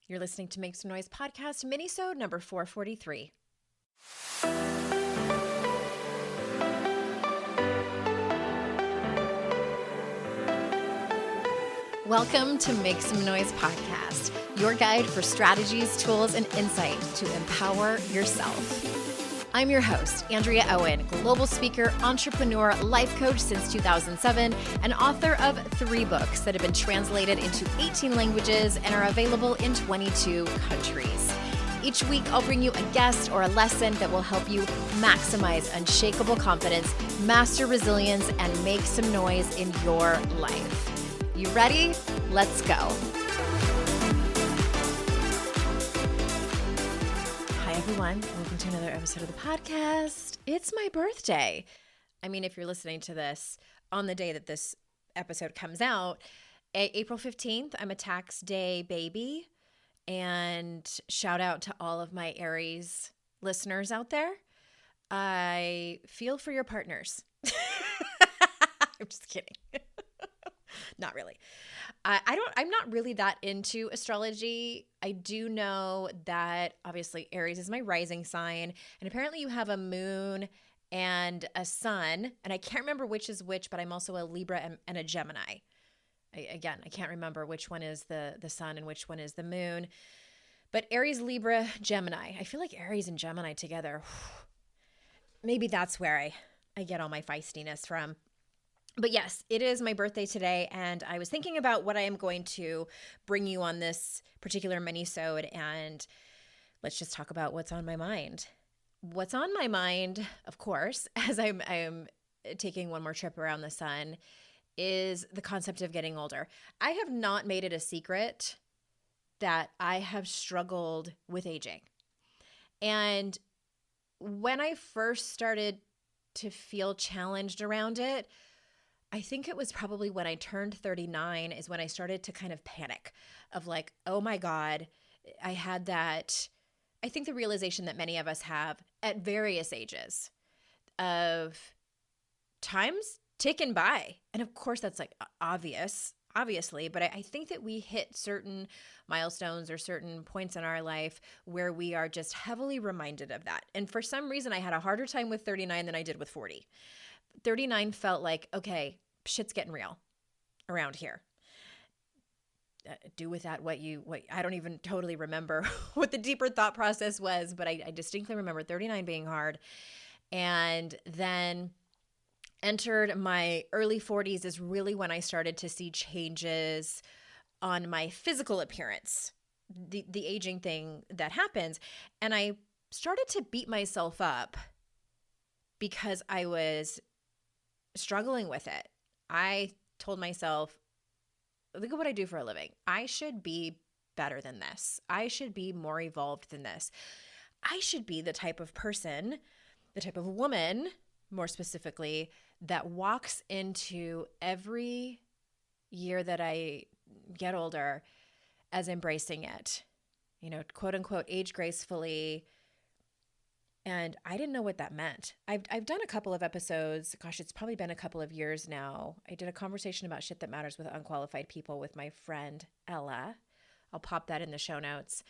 You're listening to Make Some Noise podcast, minisode number 443. Welcome to Make Some Noise podcast, your guide for strategies, tools, and insight to empower yourself. I'm your host, Andrea Owen, global speaker, entrepreneur, life coach since 2007, and author of 3 books that have been translated into 18 languages and are available in 22 countries. Each week, I'll bring you a guest or a lesson that will help you maximize unshakable confidence, master resilience, and make some noise in your life. You ready? Let's go. Hi, everyone. Welcome to another episode of the podcast. It's my birthday. I mean, if you're listening to this on the day that this episode comes out, April 15th, I'm a tax day baby. And shout out to all of my Aries listeners out there. I feel for your partners. I'm just kidding. Not really. I'm not really that into astrology. I do know that obviously Aries is my rising sign, and apparently you have a moon and a sun, and I can't remember which is which, but I'm also a Libra and a Gemini. I can't remember which one is the sun and which one is the moon, but Aries, Libra, Gemini. I feel like Aries and Gemini together, maybe that's where I get all my feistiness from. But yes, it is my birthday today, and I was thinking about what I am going to bring you on this particular mini-sode, and let's just talk about what's on my mind. What's on my mind, of course, as I'm taking one more trip around the sun, is the concept of getting older. I have not made it a secret that I have struggled with aging. And when I first started to feel challenged around it, I think it was probably when I turned 39 is when I started to kind of panic of like, oh my God, I had that, I think the realization that many of us have at various ages of time's ticking by. And of course that's like obviously, but I think that we hit certain milestones or certain points in our life where we are just heavily reminded of that. And for some reason, I had a harder time with 39 than I did with 40. 39 felt like, okay, shit's getting real around here. Do with that what I don't even totally remember what the deeper thought process was, but I distinctly remember 39 being hard. And then entered my early 40s is really when I started to see changes on my physical appearance, the aging thing that happens. And I started to beat myself up because I was struggling with it. I told myself, look at what I do for a living. I should be better than this. I should be more evolved than this. I should be the type of person, the type of woman, more specifically, that walks into every year that I get older as embracing it, quote unquote, age gracefully. And I didn't know what that meant. I've done a couple of episodes. Gosh, it's probably been a couple of years now. I did a conversation about shit that matters with unqualified people with my friend Ella. I'll pop that in the show notes,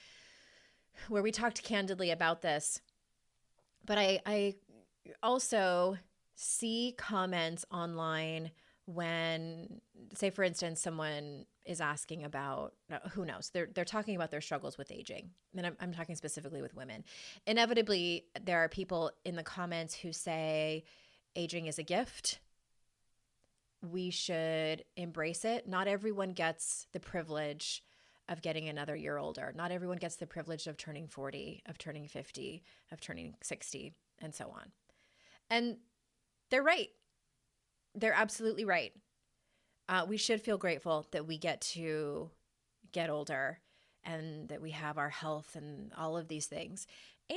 where we talked candidly about this. But I also see comments online when, say, for instance, someone is asking about, who knows, they're talking about their struggles with aging. And I'm talking specifically with women. Inevitably, there are people in the comments who say aging is a gift. We should embrace it. Not everyone gets the privilege of getting another year older. Not everyone gets the privilege of turning 40, of turning 50, of turning 60, and so on. And they're right. They're absolutely right. We should feel grateful that we get to get older and that we have our health and all of these things.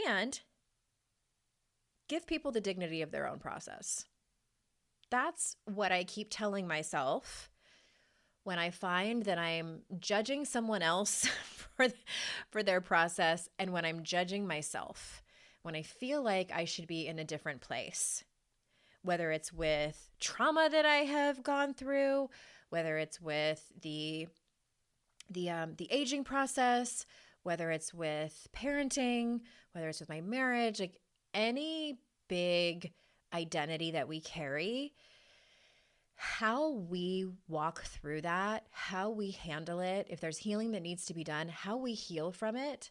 And give people the dignity of their own process. That's what I keep telling myself when I find that I'm judging someone else for their process, and when I'm judging myself, when I feel like I should be in a different place, whether it's with trauma that I have gone through, whether it's with the aging process, whether it's with parenting, whether it's with my marriage, like any big identity that we carry, how we walk through that, how we handle it, if there's healing that needs to be done, how we heal from it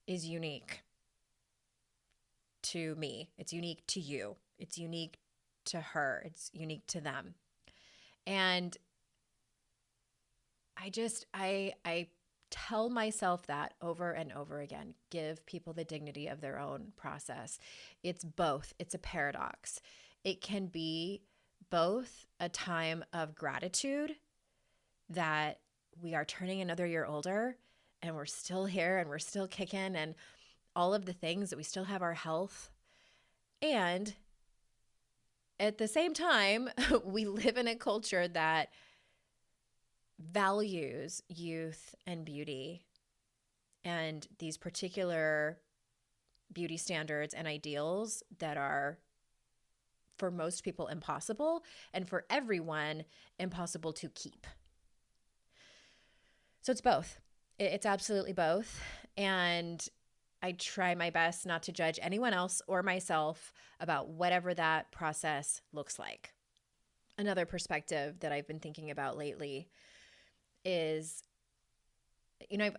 is unique to me. It's unique to you. It's unique to her. It's unique to them. And I tell myself that over and over again. Give people the dignity of their own process. It's both. It's a paradox. It can be both a time of gratitude that we are turning another year older and we're still here and we're still kicking and all of the things, that we still have our health. And at the same time, we live in a culture that values youth and beauty and these particular beauty standards and ideals that are, for most people, impossible, and for everyone, impossible to keep. So it's both. It's absolutely both. And I try my best not to judge anyone else or myself about whatever that process looks like. Another perspective that I've been thinking about lately is,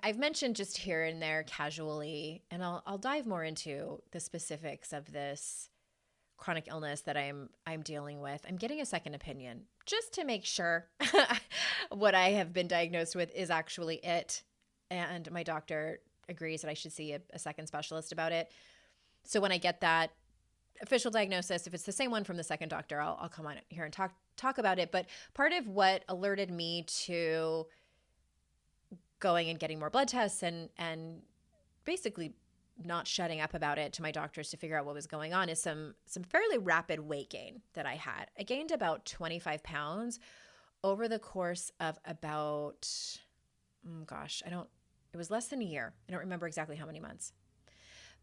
I've mentioned just here and there casually, and I'll dive more into the specifics of this chronic illness that I'm dealing with. I'm getting a second opinion just to make sure what I have been diagnosed with is actually it. And my doctor agrees that I should see a second specialist about it. So when I get that official diagnosis, if it's the same one from the second doctor, I'll come on here and talk about it. But part of what alerted me to going and getting more blood tests and basically not shutting up about it to my doctors to figure out what was going on is some fairly rapid weight gain that I had. I gained about 25 pounds over the course of about, it was less than a year. I don't remember exactly how many months.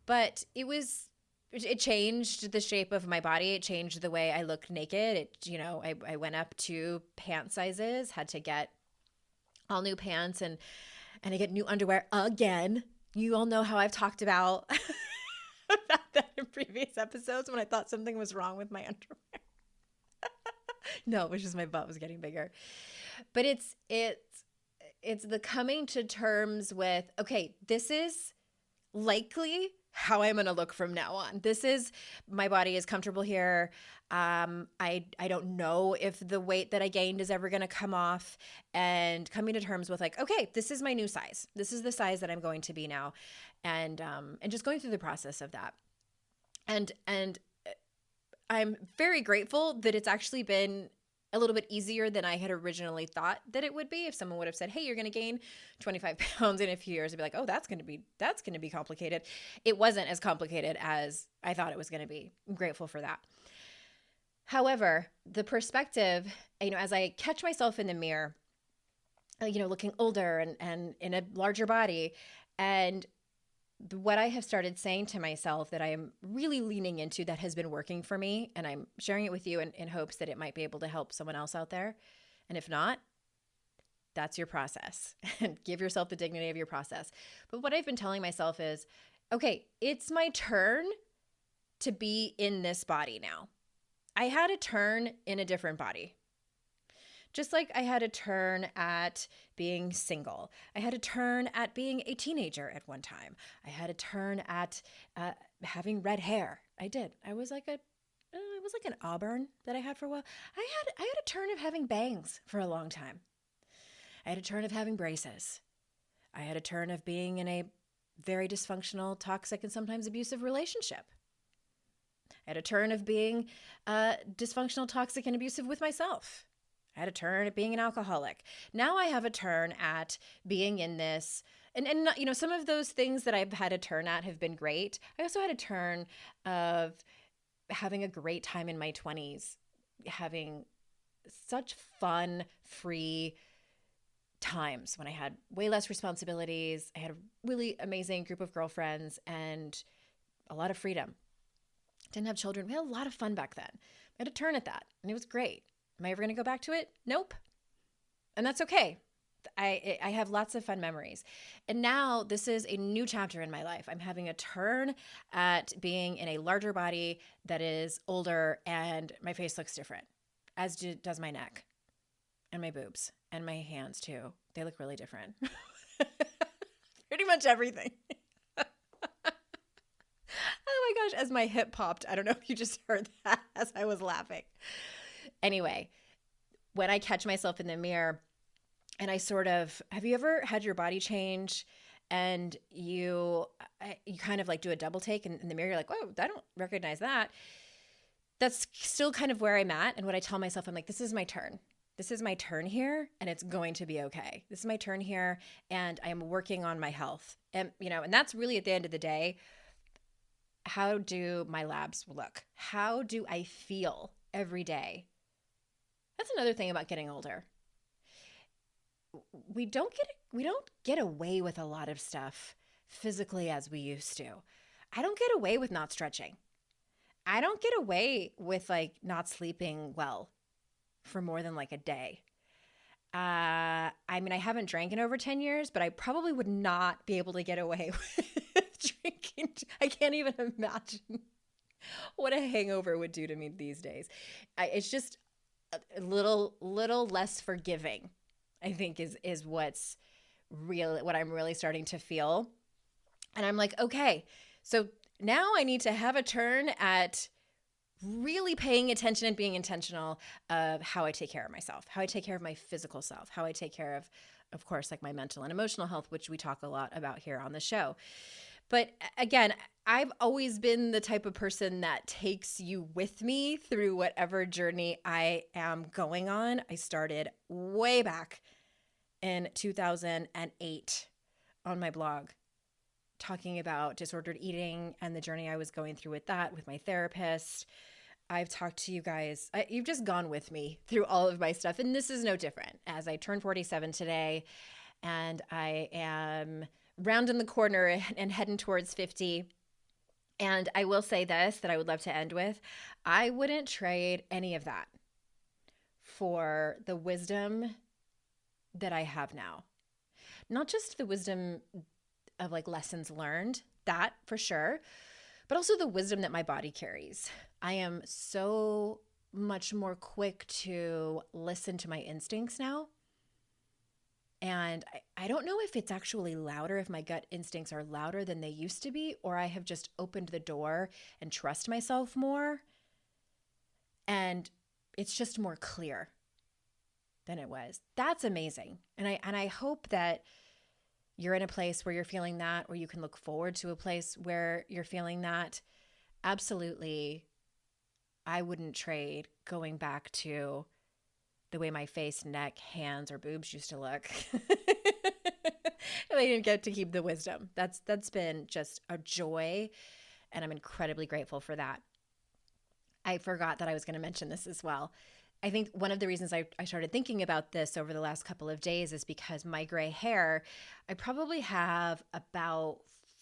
But it changed the shape of my body. It changed the way I looked naked. I went up 2 pant sizes, had to get all new pants and I get new underwear again. You all know how I've talked about that in previous episodes when I thought something was wrong with my underwear. No, it was just my butt was getting bigger. But it's the coming to terms with, okay, this is likely how I'm going to look from now on. My body is comfortable here. I don't know if the weight that I gained is ever going to come off, and coming to terms with like, okay, this is my new size. This is the size that I'm going to be now. And just going through the process of that. And I'm very grateful that it's actually been a little bit easier than I had originally thought that it would be. If someone would have said, hey, you're going to gain 25 pounds in a few years, I'd be like, oh, that's going to be complicated. It wasn't as complicated as I thought it was going to be. I'm grateful for that. However, the perspective, as I catch myself in the mirror, looking older and in a larger body, and what I have started saying to myself that I am really leaning into that has been working for me, and I'm sharing it with you in hopes that it might be able to help someone else out there. And if not, that's your process. And give yourself the dignity of your process. But what I've been telling myself is, okay, it's my turn to be in this body now. I had a turn in a different body. Just like I had a turn at being single. I had a turn at being a teenager at one time. I had a turn at having red hair. I did. I was like an auburn that I had for a while. I had a turn of having bangs for a long time. I had a turn of having braces. I had a turn of being in a very dysfunctional, toxic, and sometimes abusive relationship. I had a turn of being dysfunctional, toxic, and abusive with myself. I had a turn at being an alcoholic. Now I have a turn at being in this, and some of those things that I've had a turn at have been great. I also had a turn of having a great time in my 20s, having such fun, free times when I had way less responsibilities. I had a really amazing group of girlfriends and a lot of freedom. Didn't have children. We had a lot of fun back then. I had a turn at that, and it was great. Am I ever going to go back to it? Nope. And that's okay. I have lots of fun memories. And now this is a new chapter in my life. I'm having a turn at being in a larger body that is older, and my face looks different, as does my neck and my boobs and my hands too. They look really different. Pretty much everything. Oh my gosh, as my hip popped. I don't know if you just heard that as I was laughing. Anyway, when I catch myself in the mirror and I have you ever had your body change and you kind of like do a double take in the mirror? You're like, whoa, I don't recognize that. That's still kind of where I'm at. And what I tell myself, I'm like, this is my turn. This is my turn here, and it's going to be okay. This is my turn here, and I am working on my health. And, and that's really at the end of the day, how do my labs look? How do I feel every day? That's another thing about getting older. We don't get away with a lot of stuff physically as we used to. I don't get away with not stretching. I don't get away with like not sleeping well for more than like a day. I mean, I haven't drank in over 10 years, but I probably would not be able to get away with drinking. I can't even imagine what a hangover would do to me these days. It's just a little less forgiving, I think is what's real, what I'm really starting to feel. And I'm like, okay, so now I need to have a turn at really paying attention and being intentional of how I take care of myself, how I take care of my physical self, how I take care of course, like my mental and emotional health, which we talk a lot about here on the show. But again, I've always been the type of person that takes you with me through whatever journey I am going on. I started way back in 2008 on my blog, talking about disordered eating and the journey I was going through with that with my therapist. I've talked to you guys. You've just gone with me through all of my stuff. And this is no different as I turn 47 today and I am rounding the corner and heading towards 50. And I will say this that I would love to end with. I wouldn't trade any of that for the wisdom that I have now. Not just the wisdom of like lessons learned, that for sure, but also the wisdom that my body carries. I am so much more quick to listen to my instincts now. And I don't know if it's actually louder, if my gut instincts are louder than they used to be, or I have just opened the door and trust myself more. And it's just more clear than it was. That's amazing. And I hope that you're in a place where you're feeling that, or you can look forward to a place where you're feeling that. Absolutely, I wouldn't trade going back to the way my face, neck, hands, or boobs used to look. I didn't get to keep the wisdom. That's been just a joy, and I'm incredibly grateful for that. I forgot that I was going to mention this as well. I think one of the reasons I started thinking about this over the last couple of days is because my gray hair, I probably have about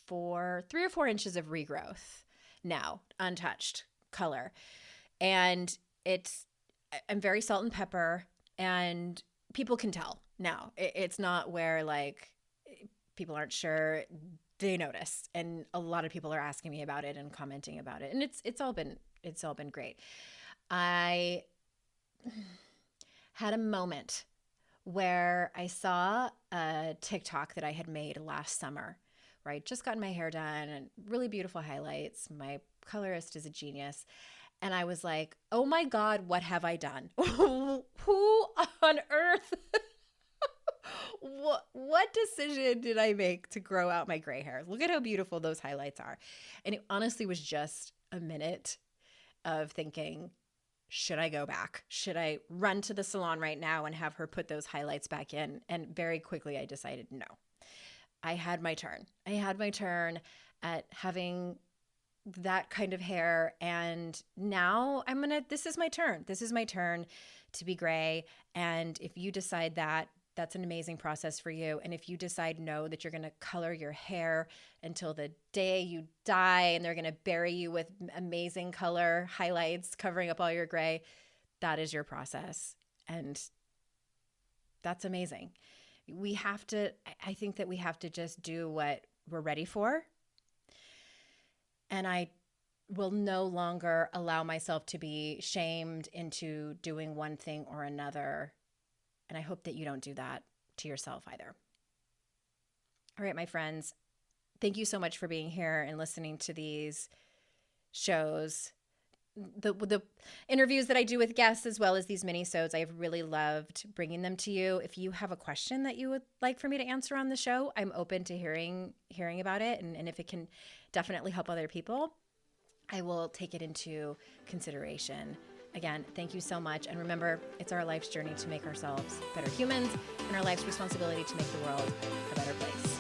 3 or 4 inches of regrowth now, untouched color. And I'm very salt and pepper, and people can tell now. It's not where like people aren't sure, they notice. And a lot of people are asking me about it and commenting about it. And it's all been great. I had a moment where I saw a TikTok that I had made last summer, right? Just gotten my hair done and really beautiful highlights. My colorist is a genius. And I was like, oh my God, what have I done? Who on earth? What decision did I make to grow out my gray hair? Look at how beautiful those highlights are. And it honestly was just a minute of thinking, should I go back? Should I run to the salon right now and have her put those highlights back in? And very quickly I decided no. I had my turn. I had my turn at having that kind of hair. And now this is my turn. This is my turn to be gray. And if you decide that, that's an amazing process for you. And if you decide no, that you're going to color your hair until the day you die and they're going to bury you with amazing color highlights covering up all your gray, that is your process. And that's amazing I think that we have to just do what we're ready for. And I will no longer allow myself to be shamed into doing one thing or another. And I hope that you don't do that to yourself either. All right, my friends, thank you so much for being here and listening to these shows. The interviews that I do with guests, as well as these mini-sodes, I've really loved bringing them to you. If you have a question that you would like for me to answer on the show, I'm open to hearing about it. And if it can definitely help other people, I will take it into consideration. Again, thank you so much. And remember, it's our life's journey to make ourselves better humans and our life's responsibility to make the world a better place.